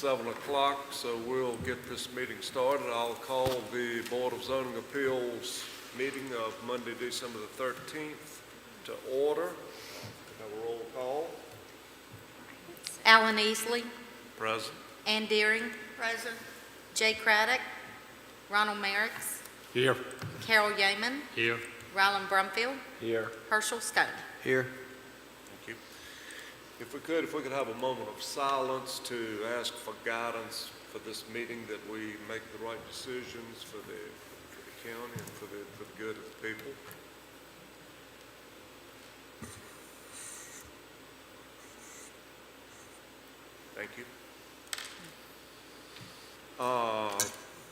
7 o'clock, so we'll get this meeting started. I'll call the Board of Zoning Appeals meeting of Monday, December the 13th to order. Have a roll call. Alan Easley. Present. Ann Deering. Present. Jay Craddock. Ronald Merricks. Here. Carol Yeaman. Here. Ryland Brumfield. Here. Herschel Stone. Here. Thank you. If we could have a moment of silence to ask for guidance for this meeting, that we make the right decisions for the county and for the good of the people. Thank you.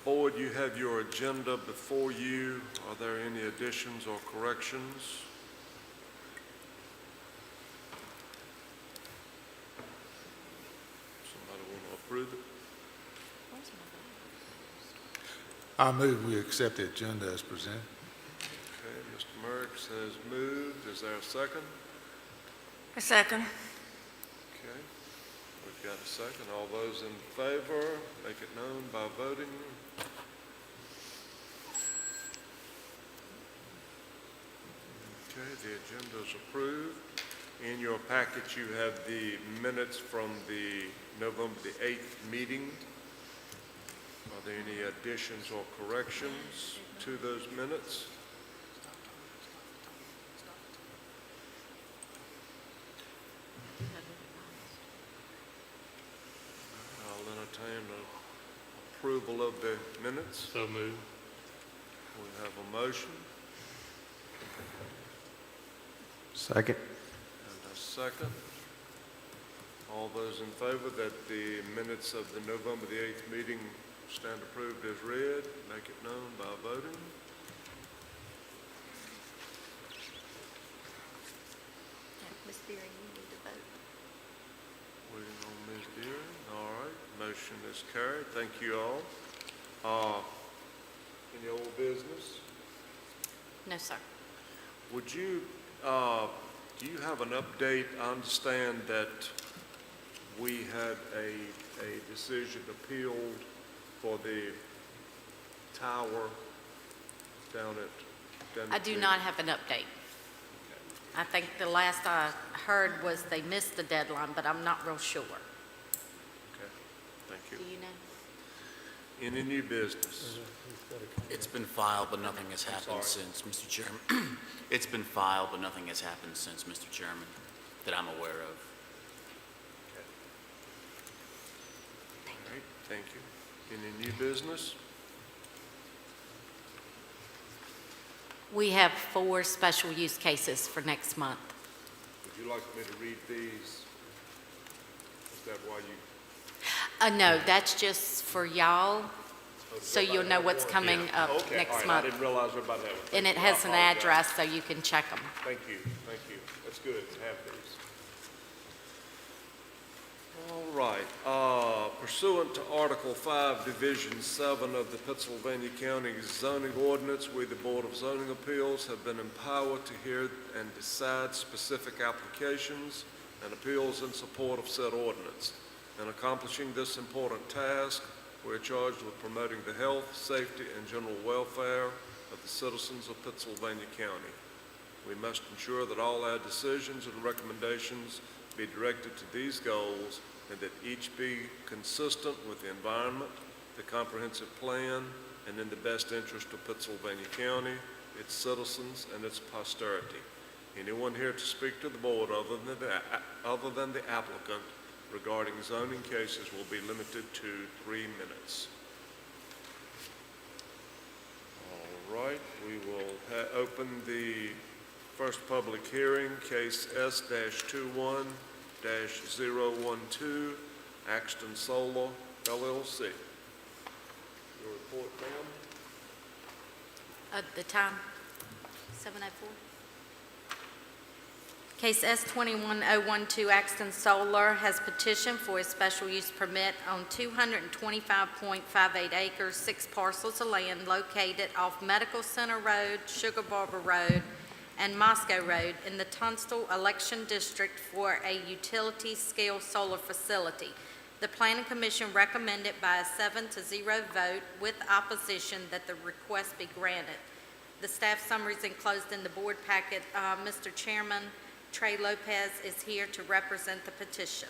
Board, you have your agenda before you. Are there any additions or corrections? Somebody want to approve it? I move we accept the agenda as presented. Okay, Mr. Merricks has moved. Is there a second? A second. Okay, we've got a second. All those in favor, make it known by voting. Okay, the agenda is approved. In your packet, you have the minutes from the November the 8th meeting. Are there any additions or corrections to those minutes? I'll entertain approval of the minutes. So moved. We have a motion Second. and a second. All those in favor that the minutes of the November the 8th meeting stand approved as read, make it known by voting. Ms. Deering, you need to vote. Waiting on Ms. Deering. All right, motion is carried. Thank you all. Any old business? No, sir. Would you, do you have an update? I understand that we had a decision appealed for the tower down at... I do not have an update. I think the last I heard was they missed the deadline, but I'm not real sure. Okay, thank Do you. you know? Any new business? It's been filed, but nothing has happened since, Mr. Chairman. It's been filed, but nothing has happened since, Mr. Chairman, that I'm aware of. Okay. All right, thank you. Any new business? We have 4 special use cases for next month. Would you like me to read these? Is that why you... No, that's just for y'all, so you'll know what's coming up Okay, all next right, I month. didn't realize everybody had one. And it I has an apologize. address, so you can check them. Thank you, thank you. That's good to have these. All right, pursuant to Article 5, Division 7 of the Pittsylvania County Zoning Ordinance, we, the Board of Zoning Appeals, have been empowered to hear and decide specific applications and appeals in support of said ordinance. In accomplishing this important task, we are charged with promoting the health, safety, and general welfare of the citizens of Pittsylvania County. We must ensure that all our decisions and recommendations be directed to these goals and that each be consistent with the environment, the comprehensive plan, and in the best interest of Pittsylvania County, its citizens, and its posterity. Anyone here to speak to the board other than the applicant regarding zoning cases will be limited to 3 minutes. All right, we will open the first public hearing, case S-21-012, Axton Solar, LLC. Your report, ma'am? The time, 7:04. Case S-21-012, Axton Solar has petitioned for a special use permit on 225.58 acres, 6 parcels of land located off Medical Center Road, Sugar Barber Road, and Moscow Road in the Tunstall Election District for a utility-scale solar facility. The Planning Commission recommended by a 7-0 vote with opposition that the request be granted. The staff summary is enclosed in the board packet. Mr. Chairman, Trey Lopez is here to represent the petition.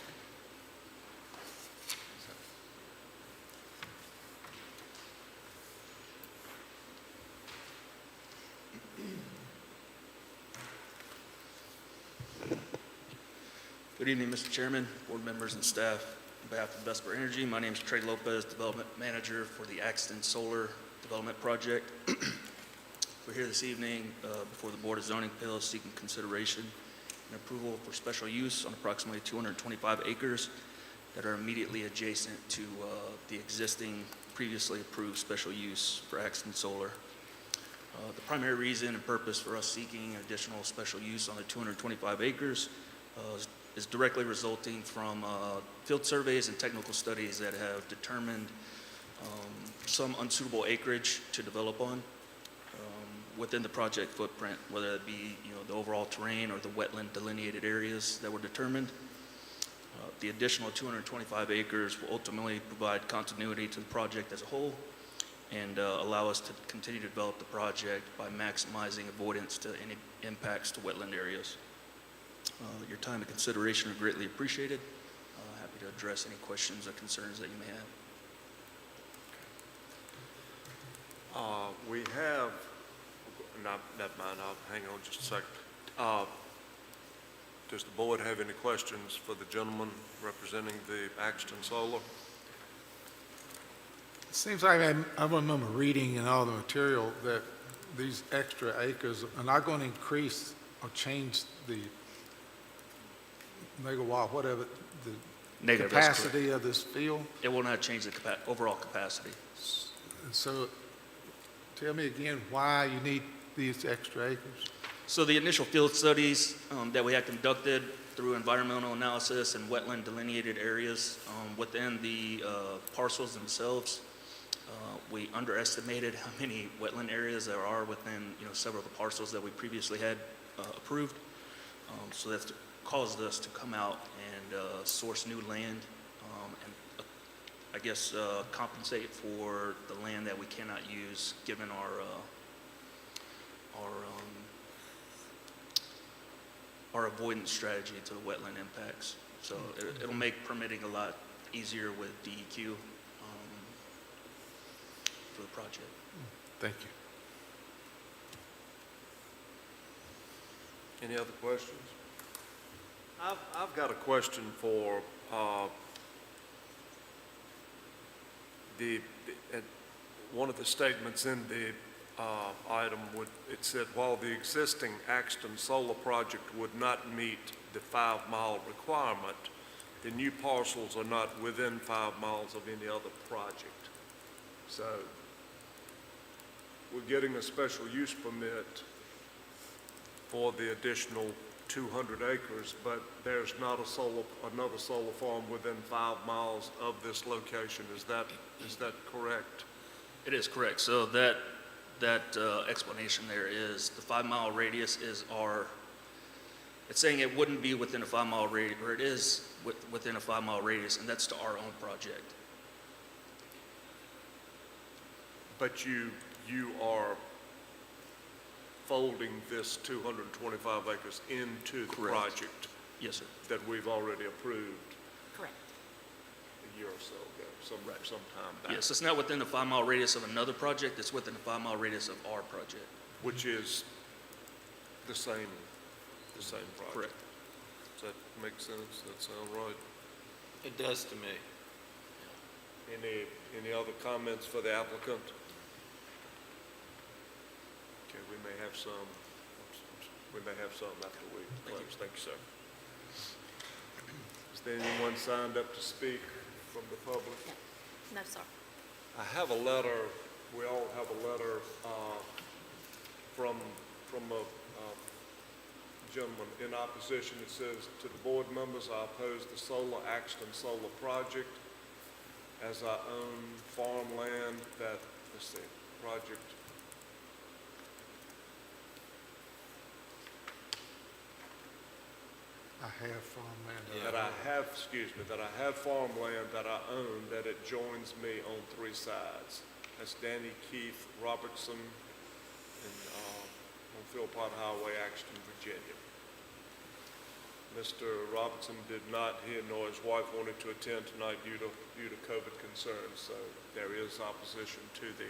Good evening, Mr. Chairman, board members, and staff. On behalf of Vesper Energy, my name is Trey Lopez, Development Manager for the Axton Solar Development Project. We're here this evening before the Board of Zoning Appeals seeking consideration and approval for special use on approximately 225 acres that are immediately adjacent to the existing previously approved special use for Axton Solar. The primary reason and purpose for us seeking additional special use on the 225 acres is directly resulting from field surveys and technical studies that have determined some unsuitable acreage to develop on within the project footprint, whether it be the overall terrain or the wetland delineated areas that were determined. The additional 225 acres will ultimately provide continuity to the project as a whole and allow us to continue to develop the project by maximizing avoidance to any impacts to wetland areas. Your time and consideration are greatly appreciated. Happy to address any questions or concerns that you may have. We have, no, never mind, I'll hang on just a second. Does the board have any questions for the gentleman representing the Axton Solar? It seems like I remember reading in all the material that these extra acres are not going to increase or change the megawatt, whatever, the Negative, that's correct. capacity of this field. It will not change the overall capacity. So tell me again why you need these extra acres. So the initial field studies that we had conducted through environmental analysis and wetland delineated areas within the parcels themselves, we underestimated how many wetland areas there are within several of the parcels that we previously had approved. So that's caused us to come out and source new land and I guess compensate for the land that we cannot use given our avoidance strategy to the wetland impacts. So it'll make permitting a lot easier with DEQ for the project. Thank you. Any other questions? I've got a question for one of the statements in the item. It said, while the existing Axton Solar project would not meet the 5-mile requirement, the new parcels are not within 5 miles of any other project. So we're getting a special use permit for the additional 200 acres, but there's not another solar farm within 5 miles of this location. Is that correct? It is correct. So that explanation there is the 5-mile radius is it's saying it wouldn't be within a 5-mile radius, or it is within a 5-mile radius, and that's to our own project. But you are folding this 225 acres into the Correct. project Yes, sir. that we've already approved Correct. a year or so ago, some time back. Yes, it's not within the 5-mile radius of another project. It's within the 5-mile radius of our project. Which is the same project. Correct. Does that make sense? That sound right? It does to me. Any other comments for the applicant? Okay, we may have some after we close. Thank you, sir. Is there anyone signed up to speak from the public? No, sir. I have a letter, we all have a letter from a gentleman in opposition. It says, to the board members, I oppose the Axton Solar project as I own farmland that, project. I have farmland. that I have farmland that I own, that it joins me on three sides. That's Danny Keith Robertson and, on Philpott Highway, Axton, Virginia. Mr. Robertson did not, he nor his wife wanted to attend tonight due to COVID concerns, so there is opposition to the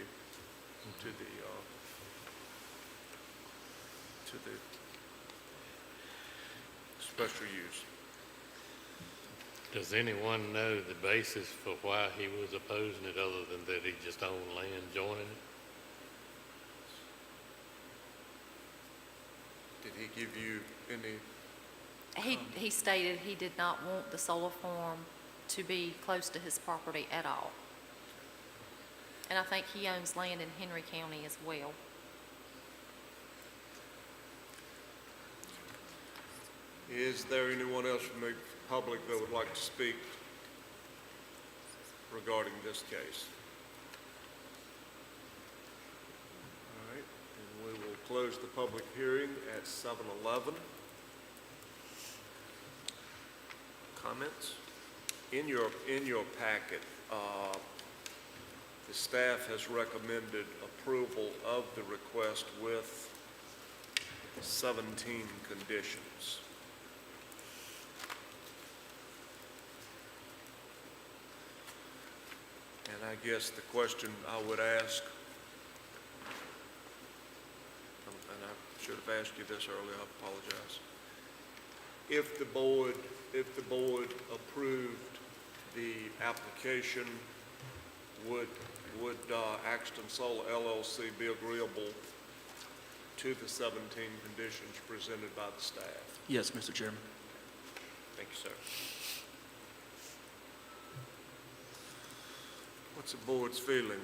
special use. Does anyone know the basis for why he was opposing it other than that he just owned land joining it? Did he give you any? He stated he did not want the solar farm to be close to his property at all. And I think he owns land in Henry County as well. Is there anyone else from the public that would like to speak regarding this case? All right, and we will close the public hearing at 7:11. Comments? In your packet, the staff has recommended approval of the request with 17 conditions. And I guess the question I would ask, and I should have asked you this earlier, I apologize. If the board approved the application, would Axton Solar LLC be agreeable to the 17 conditions presented by the staff? Yes, Mr. Chairman. Thank you, sir. What's the board's feeling?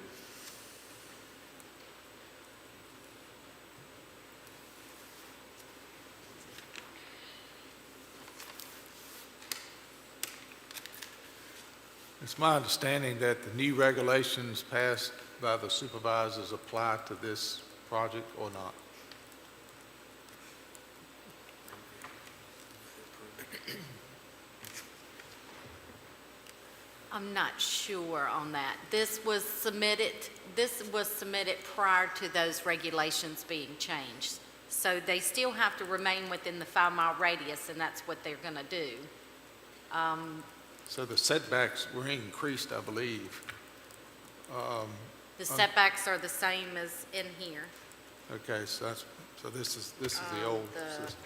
It's my understanding that the new regulations passed by the supervisors apply to this project or not? I'm not sure on that. This was submitted prior to those regulations being changed. So they still have to remain within the 5-mile radius, and that's what they're going to do. So the setbacks were increased, I believe. The setbacks are the same as in here. Okay, so this is the old system.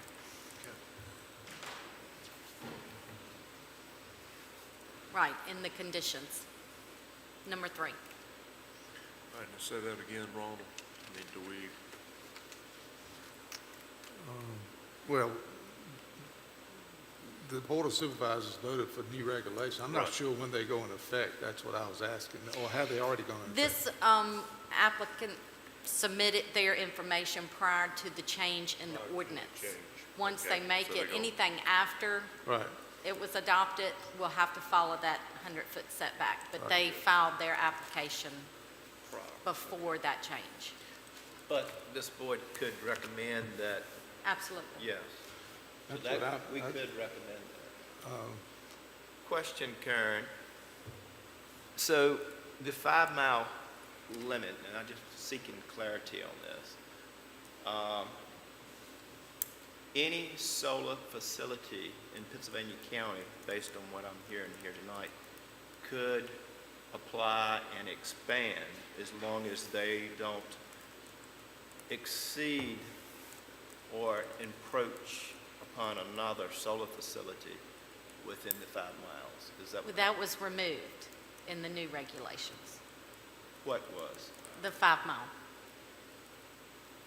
Right, in the conditions. Number 3. All right, now say that again, Ronald. Do we? Well, the Board of Supervisors voted for new regulation. I'm not Right. sure when they go into effect. That's what I was asking. Or have they already gone into effect? This applicant submitted their information prior to the change in the ordinance. change. Once Okay, they make so it, they're gonna- anything after Right. it was adopted will have to follow that 100-foot setback. But Right. they filed their application Prior. before that change. But this board could recommend that, Absolutely. yes. So That's that, we I- could recommend that. Question, Karen. So the 5-mile limit, and I'm just seeking clarity on this. Any solar facility in Pittsylvania County, based on what I'm hearing here tonight, could apply and expand as long as they don't exceed or encroach upon another solar facility within the 5 miles. Is that Well, that was removed in the new regulations, what was? the 5-mile,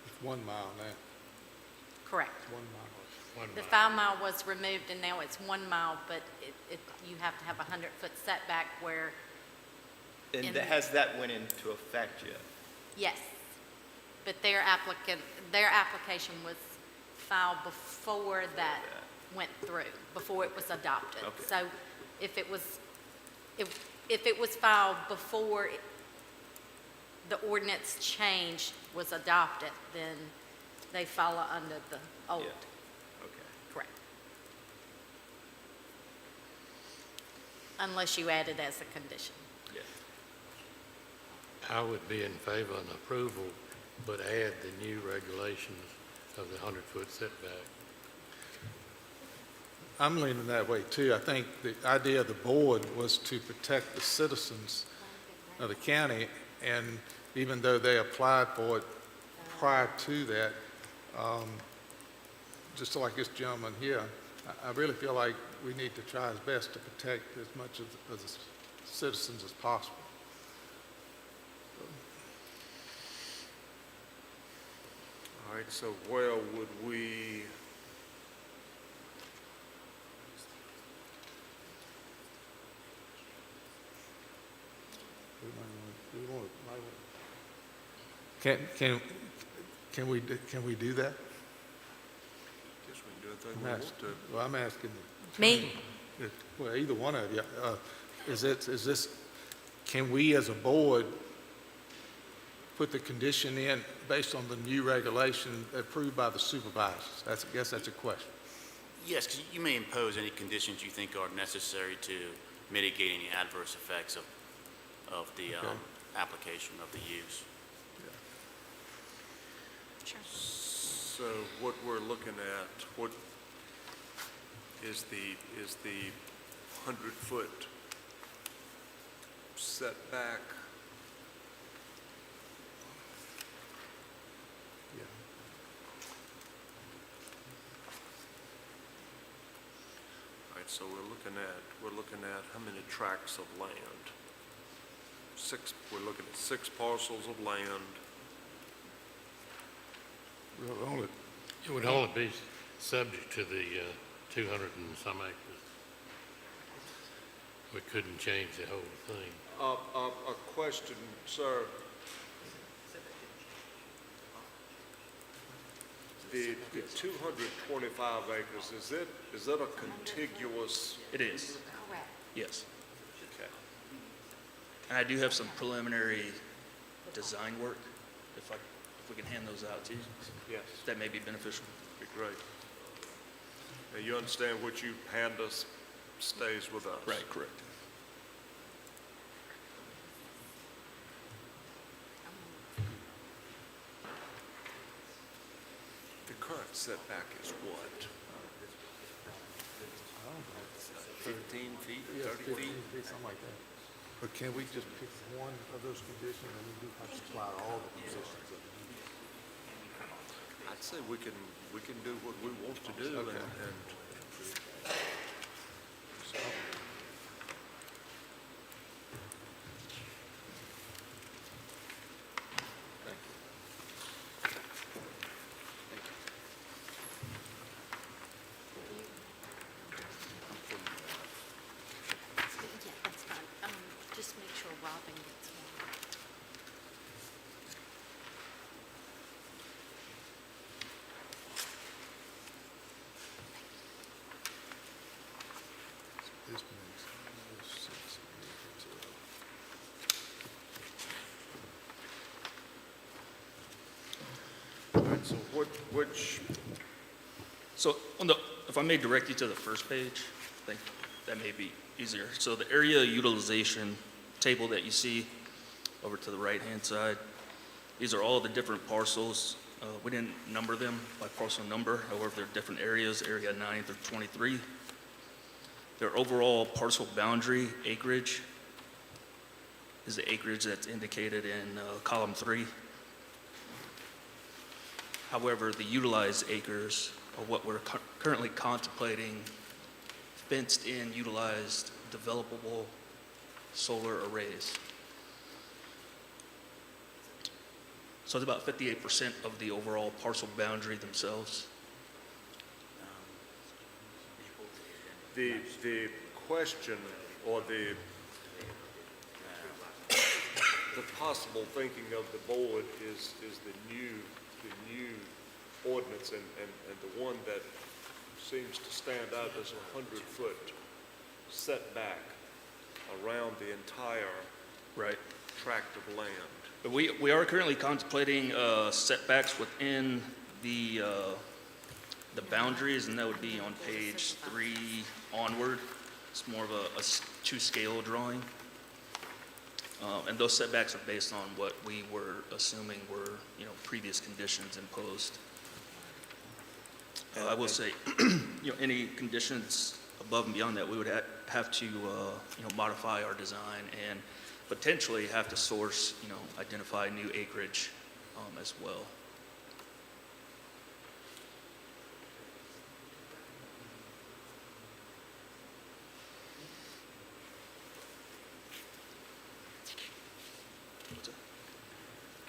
It's 1 mile now. correct. 1 mile. The 5-mile was removed, and now it's 1 mile, but you have to have a 100-foot setback where, And In- has that went into effect yet? yes. But their application was filed before that went through, before it was adopted. Okay. So if it was filed before the ordinance change was adopted, then they follow under the old. Yeah. Okay. Correct. unless you add it as a condition. Yeah. I would be in favor of an approval, but add the new regulations of the 100-foot setback. I'm leaning that way too. I think the idea of the board was to protect the citizens of the county, and even though they applied for it prior to that, just like this gentleman here, I really feel like we need to try as best to protect as much of the citizens as possible. All right, so where would we, Can we do that? guess we can do anything we I'm want asking, to. well, I'm asking. Me? Well, either one of you, is this, can we as a board put the condition in based on the new regulation approved by the supervisors? I guess that's a question. Yes, 'cause you may impose any conditions you think are necessary to mitigate any adverse effects of the Okay. application of the use. Sure. So what we're looking at, what is the 100-foot setback? Yeah. All right, so we're looking at how many tracts of land? We're looking at 6 parcels of land. Well, only, It would only be subject to the 200 and some acres. We couldn't change the whole thing. A question, sir. The 225 acres, is it a contiguous? It is, yes. Okay. And I do have some preliminary design work, if we can hand those out to you, Yes. that may be beneficial. Be great. Now, you understand what you hand us stays with us? Right, correct. The current setback is what? 15 feet, 30 feet? something like that. But can we just pick one of those conditions and we do have to apply all the conditions of the use? I'd say we can do what we want to do Okay. and Yeah, that's fine. Just make sure Robin gets one. This makes 6, 8, 12. all right, so which, So if I may direct you to the first page, I think that may be easier. So the area utilization table that you see over to the right-hand side, these are all the different parcels. We didn't number them by parcel number, however, they're different areas, area 9 through 23. Their overall parcel boundary acreage is the acreage that's indicated in column 3. However, the utilized acres are what we're currently contemplating fenced-in, utilized, developable solar arrays. So it's about 58% of the overall parcel boundary themselves. the question or the possible thinking of the board is the new ordinance and the one that seems to stand out as a 100-foot setback around the entire Right. tract of land. But we are currently contemplating setbacks within the boundaries, and that would be on page 3 onward. It's more of a to-scale drawing. And those setbacks are based on what we were assuming were, previous conditions imposed. I will say, any conditions above and beyond that, we would have to, modify our design and potentially have to source, identify new acreage as well.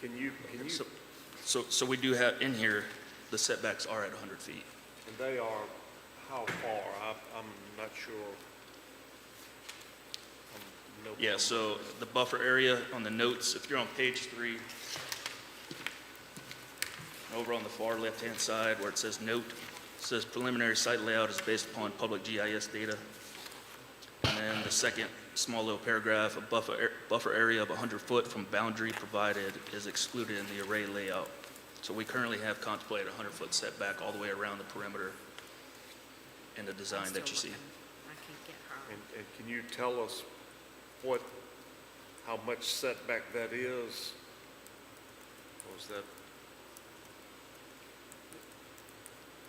Can you, So we do have in here, the setbacks are at 100 feet. and they are how far? I'm not sure. Yeah, so the buffer area on the notes, if you're on page 3, over on the far left-hand side where it says note, it says preliminary site layout is based upon public GIS data. And then the second small little paragraph, a buffer area of 100 foot from boundary provided is excluded in the array layout. So we currently have contemplated a 100-foot setback all the way around the perimeter in the design that you see. I can't get her. And can you tell us how much setback that is? Or is that,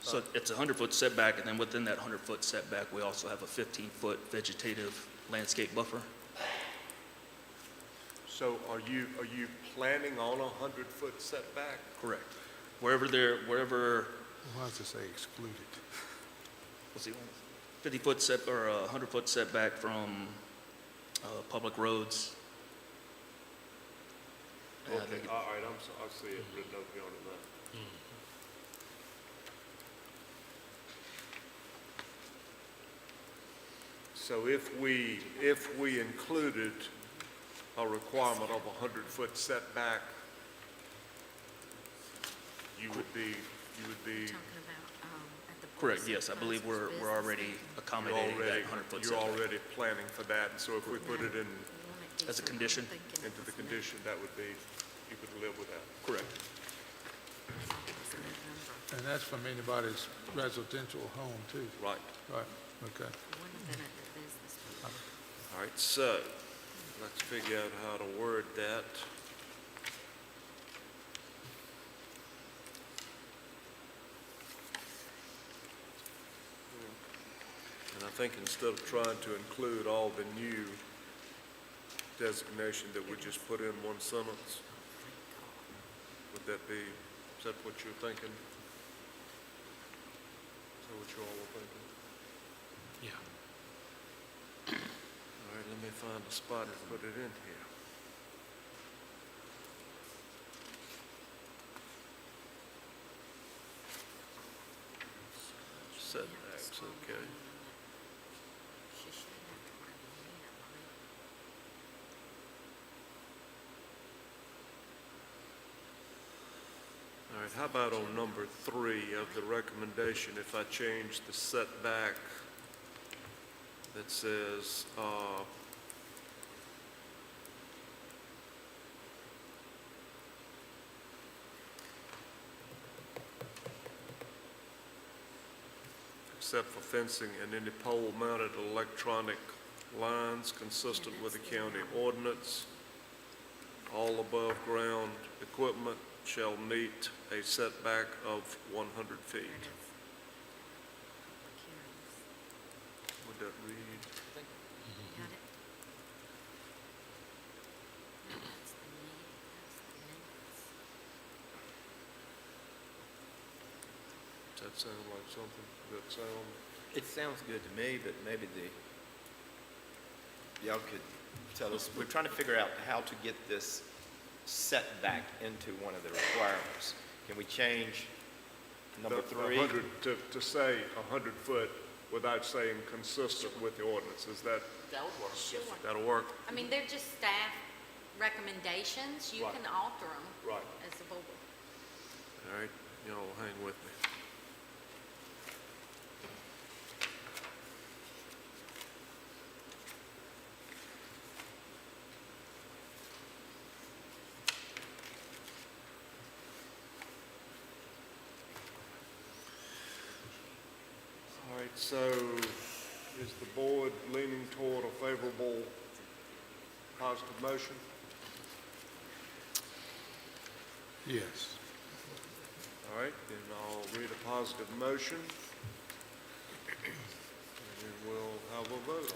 So it's a 100-foot setback, and then within that 100-foot setback, we also have a 15-foot vegetative landscape buffer. so are you planning on a 100-foot setback? Correct. Wherever, Why does it say excluded? let's see, 50-foot set, or a 100-foot setback from public roads. Okay, all right, I see it written over here on the map. So if we included a requirement of a 100-foot setback, you would be, Talking about, at the. Correct, Board of yes, I believe we're Supervisors already business. accommodating that 100-foot you're setback. already planning for that, and so if we put it in, As a condition? into the condition, that would be, you could live with that. Correct. And that's from anybody's residential home too, Right. right? Okay. All right, so let's figure out how to word that. And I think instead of trying to include all the new designation that we just put in one sentence, would that be, is that what you're thinking? Is that what you all were thinking? Yeah. All right, let me find a spot and put it in here. Setbacks, okay. All right, how about on number 3 of the recommendation, if I change the setback that says, except for fencing and any pole-mounted electronic lines consistent with the county ordinance, all above-ground equipment shall meet a setback of 100 feet. Would that read? Got it? No, that's the minutes. Does that sound like something? Does that sound? It sounds good to me, but maybe y'all could tell us, we're trying to figure out how to get this setback into one of the requirements. Can we change number The 3? 100, to say 100 foot without saying consistent with the ordinance, is that, That would work. Sure. that'll work? I mean, they're just staff recommendations. You Right. can alter them Right. as a board. All right, y'all hang with me. All right, so is the board leaning favorable, positive motion? Yes. All right, then I'll read a positive motion, and then we'll have a vote on it.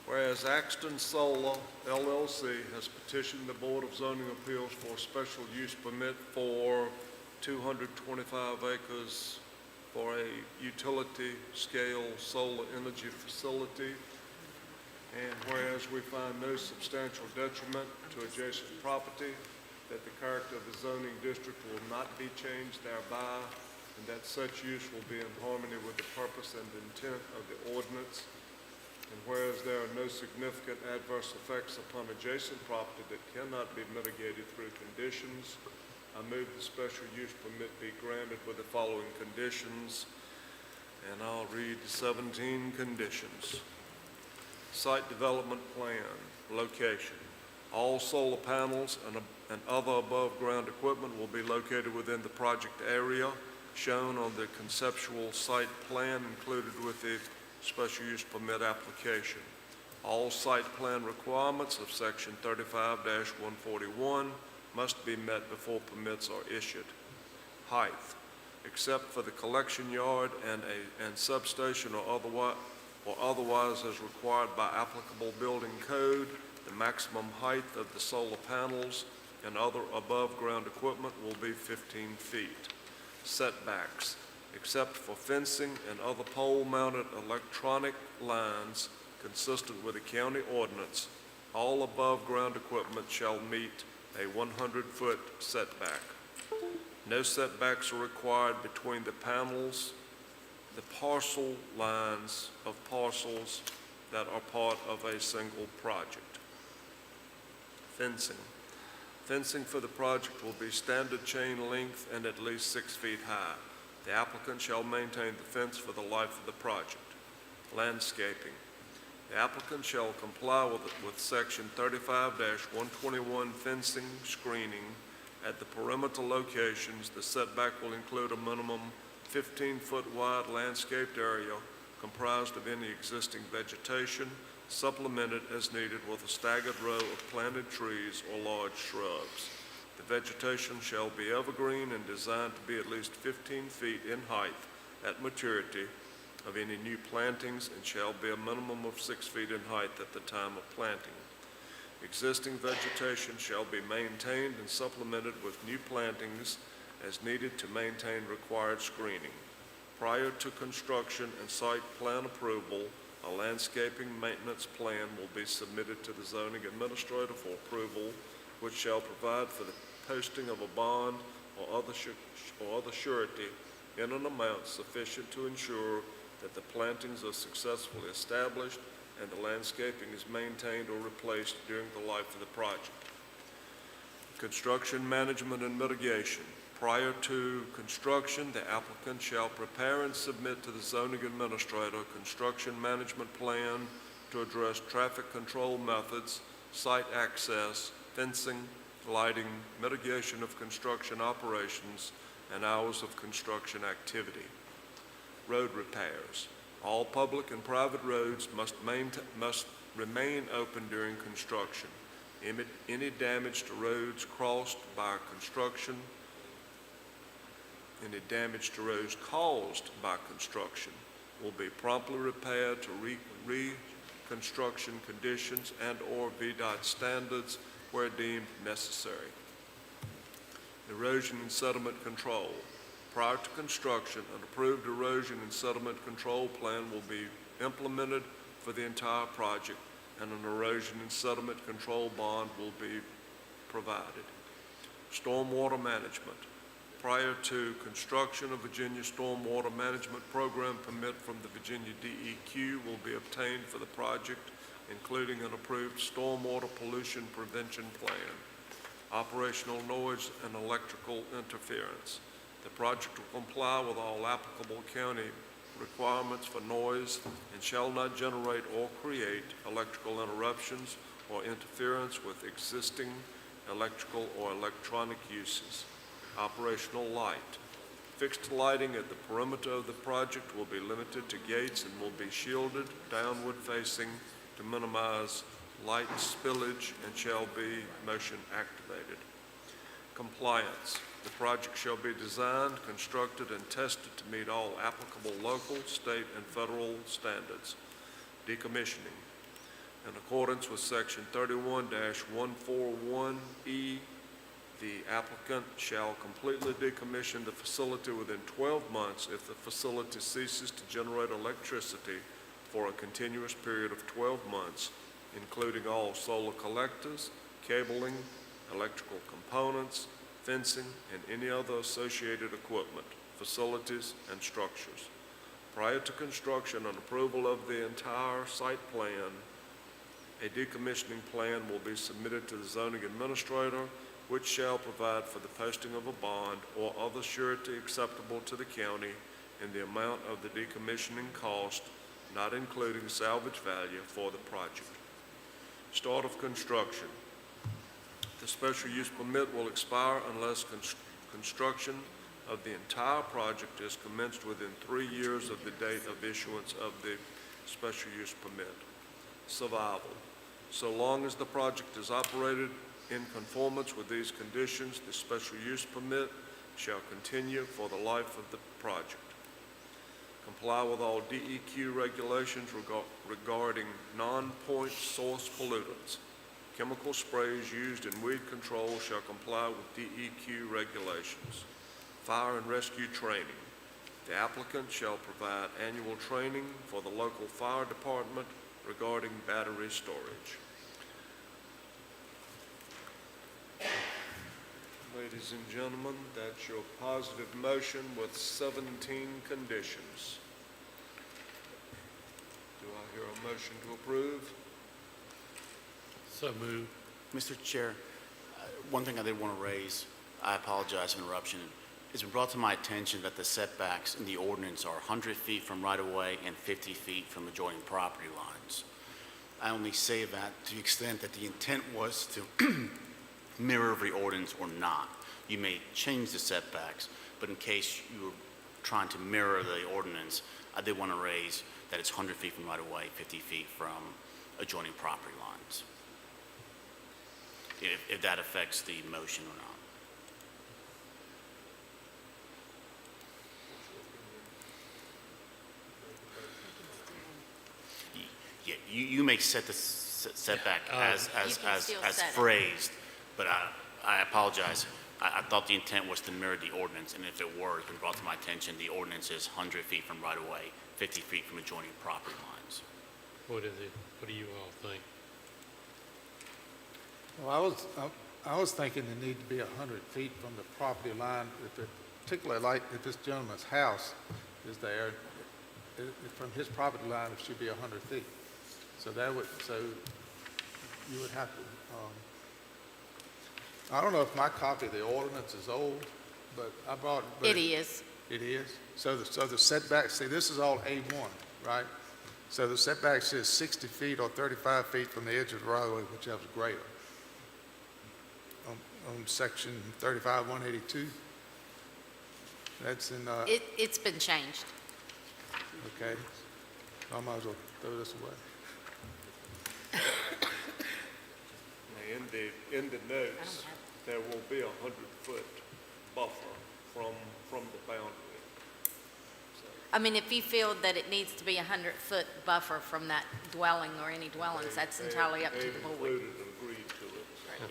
Whereas Axton Solar LLC has petitioned the Board of Zoning Appeals for a special use permit for 225 acres for a utility-scale solar energy facility, and whereas we find no substantial detriment to adjacent property, that the character of the zoning district will not be changed thereby, and that such use will be in harmony with the purpose and intent of the ordinance, and whereas there are no significant adverse effects upon adjacent property that cannot be mitigated through conditions, I move the special use permit be granted with the following conditions, and I'll read the 17 conditions. Site development plan, location. All solar panels and other above-ground equipment will be located within the project area shown on the conceptual site plan included with the special use permit application. All site plan requirements of section 35-141 must be met before permits are issued. Height, except for the collection yard and substation or otherwise as required by applicable building code, the maximum height of the solar panels and other above-ground equipment will be 15 feet. Setbacks, except for fencing and other pole-mounted electronic lines consistent with the county ordinance, all above-ground equipment shall meet a 100-foot setback. No setbacks are required between the panels, the parcel lines of parcels that are part of a single project. Fencing. Fencing for the project will be standard chain length and at least 6 feet high. The applicant shall maintain the fence for the life of the project. Landscaping. The applicant shall comply with section 35-121 fencing screening at the perimeter locations. The setback will include a minimum 15-foot wide landscaped area comprised of any existing vegetation, supplemented as needed with a staggered row of planted trees or large shrubs. The vegetation shall be evergreen and designed to be at least 15 feet in height at maturity of any new plantings and shall be a minimum of 6 feet in height at the time of planting. Existing vegetation shall be maintained and supplemented with new plantings as needed to maintain required screening. Prior to construction and site plan approval, a landscaping maintenance plan will be submitted to the zoning administrator for approval, which shall provide for the posting of a bond or other surety in an amount sufficient to ensure that the plantings are successfully established and the landscaping is maintained or replaced during the life of the project. Construction management and mitigation. Prior to construction, the applicant shall prepare and submit to the zoning administrator a construction management plan to address traffic control methods, site access, fencing, lighting, mitigation of construction operations, and hours of construction activity. Road repairs. All public and private roads must remain open during construction. Any damage to roads crossed by construction, any damage to roads caused by construction will be promptly repaired to reconstruction conditions and/or VDOT standards where deemed necessary. Erosion and sediment control. Prior to construction, an approved erosion and sediment control plan will be implemented for the entire project, and an erosion and sediment control bond will be provided. Stormwater management. Prior to construction, a Virginia Stormwater Management Program permit from the Virginia DEQ will be obtained for the project, including an approved stormwater pollution prevention plan, operational noise and electrical interference. The project will comply with all applicable county requirements for noise and shall not generate or create electrical interruptions or interference with existing electrical or electronic uses. Operational light. Fixed lighting at the perimeter of the project will be limited to gates and will be shielded downward facing to minimize light spillage and shall be motion activated. Compliance. The project shall be designed, constructed, and tested to meet all applicable local, state, and federal standards. Decommissioning. In accordance with Section 31-141E, the applicant shall completely decommission the facility within 12 months if the facility ceases to generate electricity for a continuous period of 12 months, including all solar collectors, cabling, electrical components, fencing, and any other associated equipment, facilities, and structures. Prior to construction and approval of the entire site plan, a decommissioning plan will be submitted to the zoning administrator, which shall provide for the posting of a bond or other surety acceptable to the county in the amount of the decommissioning cost, not including salvage value for the project. Start of construction. The special use permit will expire unless construction of the entire project is commenced within 3 years of the date of issuance of the special use permit. Survival. So long as the project is operated in conformance with these conditions, the special use permit shall continue for the life of the project. Comply with all DEQ regulations regarding non-point source pollutants. Chemical sprays used in weed control shall comply with DEQ regulations. Fire and rescue training. The applicant shall provide annual training for the local fire department regarding battery storage. Ladies and gentlemen, that's your positive motion with 17 conditions. Do I hear a motion to approve? So moved. Mr. Chair, one thing I did want to raise, I apologize for interruption. It's been brought to my attention that the setbacks in the ordinance are 100 feet from right-of-way and 50 feet from adjoining property lines. I only say that to the extent that the intent was to mirror every ordinance or not. You may change the setbacks, but in case you were trying to mirror the ordinance, I did want to raise that it's 100 feet from right-of-way, 50 feet from adjoining property lines. If that affects the motion or not. Yeah, you may set the setback as You can still set it. phrased, but I apologize. I thought the intent was to mirror the ordinance, and if it were, it's been brought to my attention, the ordinance is 100 feet from right-of-way, 50 feet from adjoining property lines. What is it? What do you all think? Well, I was thinking there need to be 100 feet from the property line, particularly like if this gentleman's house is there, from his property line, it should be 100 feet. So you would have to, I don't know if my copy of the ordinance is old, but I brought. It is. It is? So the setback, see, this is all A1, right? So the setback says 60 feet or 35 feet from the edge of the right-of-way, whichever is greater. On section 35-182. That's in, It's been changed. okay. I might as well throw this away. In the notes, there will be a 100-foot buffer from the boundary. I mean, if you feel that it needs to be a 100-foot buffer from that dwelling or any dwellings, that's entirely up to the board. Included and agreed to it.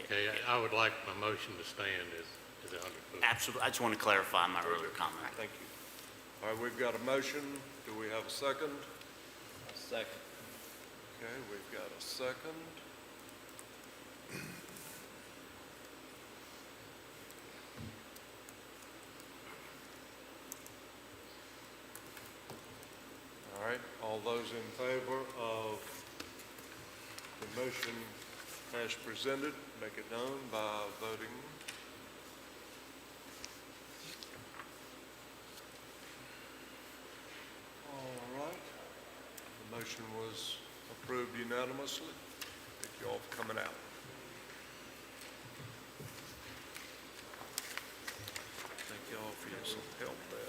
Okay, I would like my motion to stand as 100 foot. Absolutely. I just want to clarify my earlier comment. Thank you. All right, we've got a motion. Do we have a second? Second. Okay, we've got a second. All right, all those in favor of the motion as presented, make it known by voting. All right, the motion was approved unanimously. Thank you all for coming out. Thank you all for for your some help there.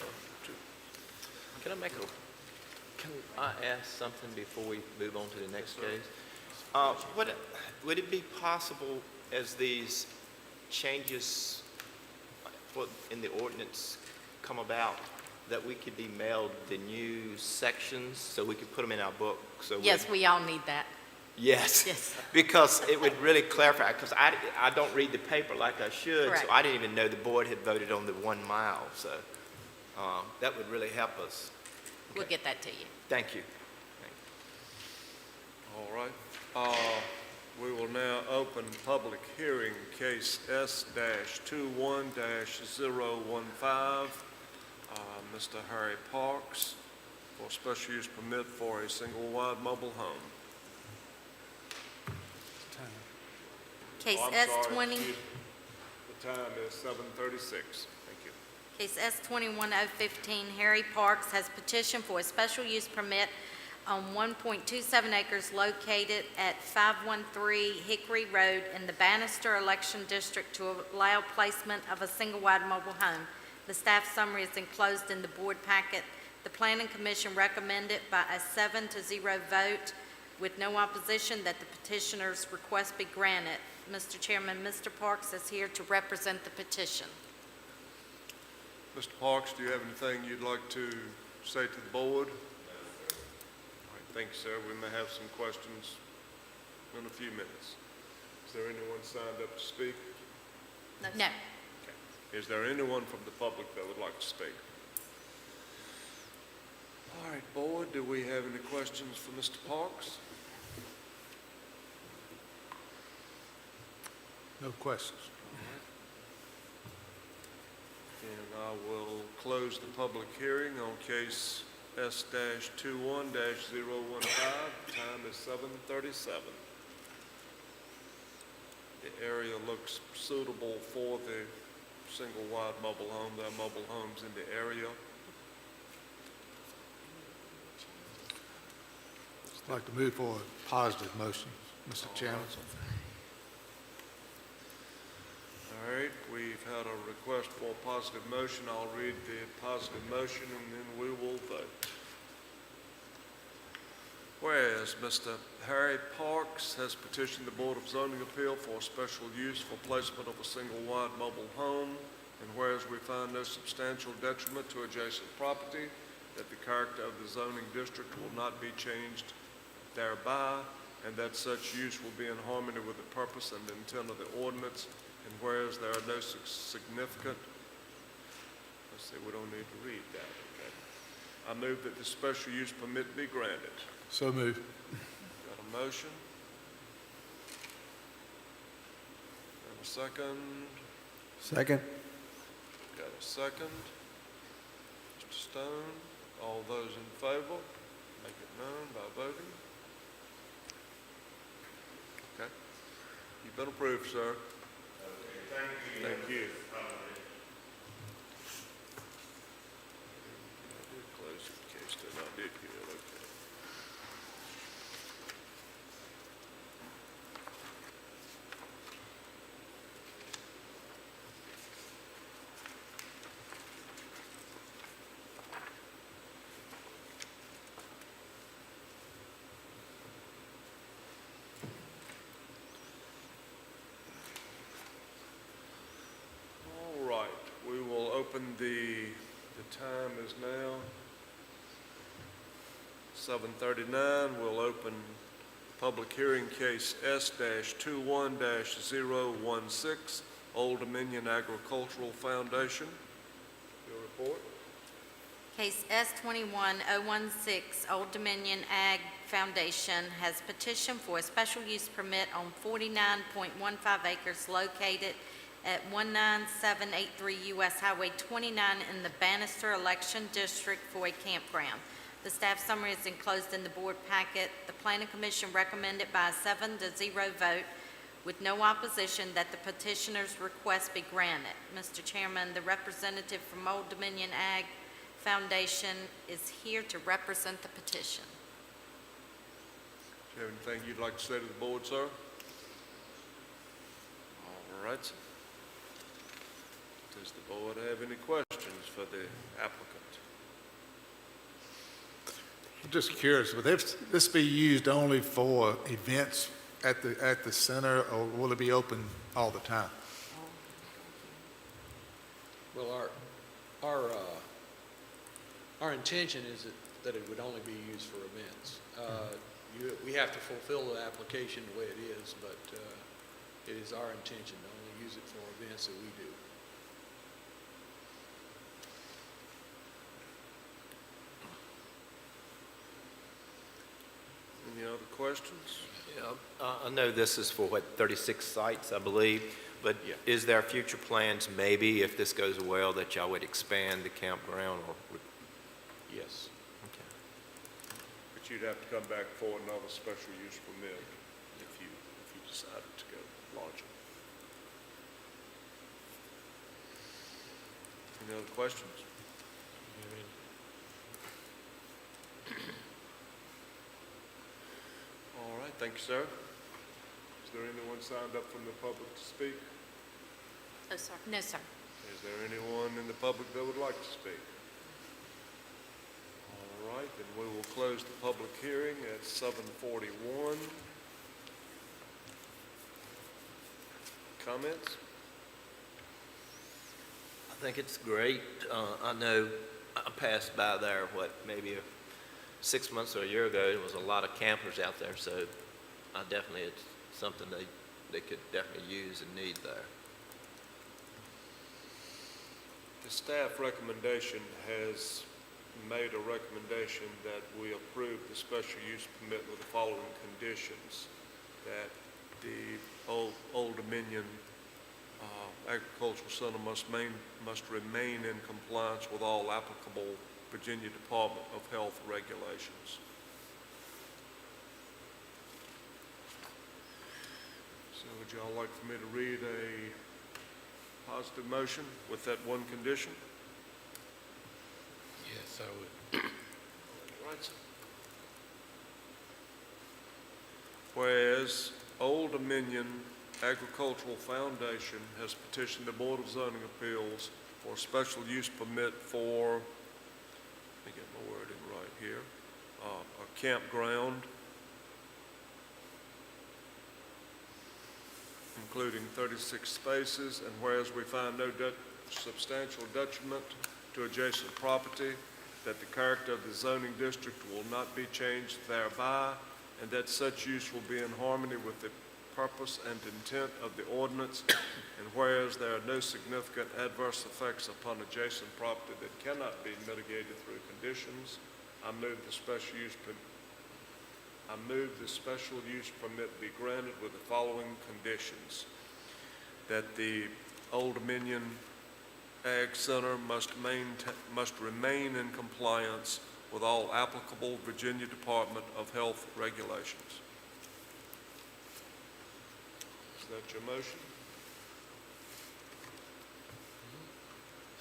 Can I ask something before we move on to the next case? Would it be possible, as these changes in the ordinance come about, that we could be mailed the new sections so we could put them in our book? So Yes, we all need that. Yes. Yes. Because it would really clarify, because I don't read the paper like I should, Correct. so I didn't even know the board had voted on the 1 mile, so that would really help us. We'll get that to you. Thank you. All right. We will now open public hearing, case S-21-015, Mr. Harry Parks, for special use permit for a single-wide mobile home. Case Oh, I'm sorry, S-20. excuse me. The time is 7:36. Thank you. Case S-21-015, Harry Parks has petitioned for a special use permit on 1.27 acres located at 513 Hickory Road in the Bannister Election District to allow placement of a single-wide mobile home. The staff summary is enclosed in the board packet. The Planning Commission recommended by a 7-0 vote with no opposition that the petitioner's request be granted. Mr. Chairman, Mr. Parks is here to represent the petition. Mr. Parks, do you have anything you'd like to say to the board? All right, thank you, sir. We may have some questions in a few minutes. Is there anyone signed up to speak? No. Is there anyone from the public that would like to speak? All right, board, do we have any questions for Mr. Parks? No questions. And I will close the public hearing on case S-21-015. Time is 7:37. The area looks suitable for the single-wide mobile home. There are mobile homes in the area. I'd like to move for a positive motion, Mr. Chairman. All right, we've had a request for a positive motion. I'll read the positive motion and then we will vote. Whereas Mr. Harry Parks has petitioned the Board of Zoning Appeal for special use for placement of a single-wide mobile home, and whereas we find no substantial detriment to adjacent property, that the character of the zoning district will not be changed thereby, and that such use will be in harmony with the purpose and intent of the ordinance, and whereas there are no significant, let's see, we don't need to read that, okay? I move that the special use permit be granted. So move. Got a motion? And a second? Second. Got a second? Mr. Stone, all those in favor, make it known by voting. Okay. You've been approved, sir. Okay, thank you. I did close the case, didn't I? Did good, okay. All right, we will open the time is now 7:39. We'll open public hearing case S-21-016, Old Dominion Agricultural Foundation. Your report? Case S-21-016, Old Dominion Ag Foundation has petitioned for a special use permit on 49.15 acres located at 19783 U.S. Highway 29 in the Bannister Election District for a campground. The staff summary is enclosed in the board packet. The Planning Commission recommended by a 7-0 vote with no opposition that the petitioner's request be granted. Mr. Chairman, the representative from Old Dominion Ag Foundation is here to represent the petition. Do you have anything you'd like to say to the board, sir? All right. Does the board have any questions for the applicant? I'm just curious, will this be used only for events at the center, or will it be open all the time? Well, our intention is that it would only be used for events. We have to fulfill the application the way it is, but it is our intention to only use it for events that we do. Any other questions? Yeah, I know this is for, 36 sites, I believe, but Yeah. is there future plans, maybe, if this goes well, that y'all would expand the campground, or would? Yes. Okay. But you'd have to come back for another special use permit if you decided to go larger. Any other questions? All right, thank you, sir. Is there anyone signed up from the public to speak? No, sir. No, sir. Is there anyone in the public that would like to speak? All right, then we will close the public hearing at 7:41. Comments? I think it's great. I know I passed by there, maybe 6 months or a year ago. There was a lot of campers out there, so it's something they could definitely use and need there. The staff recommendation has made a recommendation that we approve the special use permit with the following conditions: that the Old Dominion Agricultural Center must remain in compliance with all applicable Virginia Department of Health regulations. So would y'all like for me to read a positive motion with that one condition? Yes, I would. All right, sir. Whereas Old Dominion Agricultural Foundation has petitioned the Board of Zoning Appeals for a special use permit for, let me get my wording right here, a campground, including 36 spaces, and whereas we find no substantial detriment to adjacent property, that the character of the zoning district will not be changed thereby, and that such use will be in harmony with the purpose and intent of the ordinance, and whereas there are no significant adverse effects upon adjacent property that cannot be mitigated through conditions, I move the special use permit be granted with the following conditions: that the Old Dominion Ag Center must remain in compliance with all applicable Virginia Department of Health regulations. Is that your motion?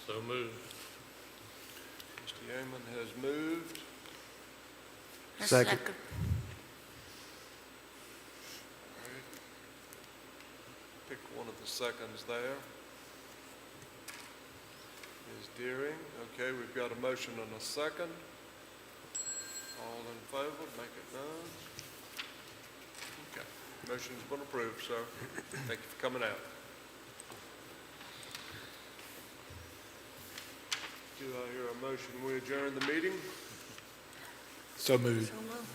So moved. Mr. Yeaman has moved. Second. Pick one of the seconds there. Ms. Deering. Okay, we've got a motion and a second. All in favor, make it known. Okay, motion's been approved, sir. Thank you for coming out. Do I hear a motion we adjourn the meeting? So moved. So moved.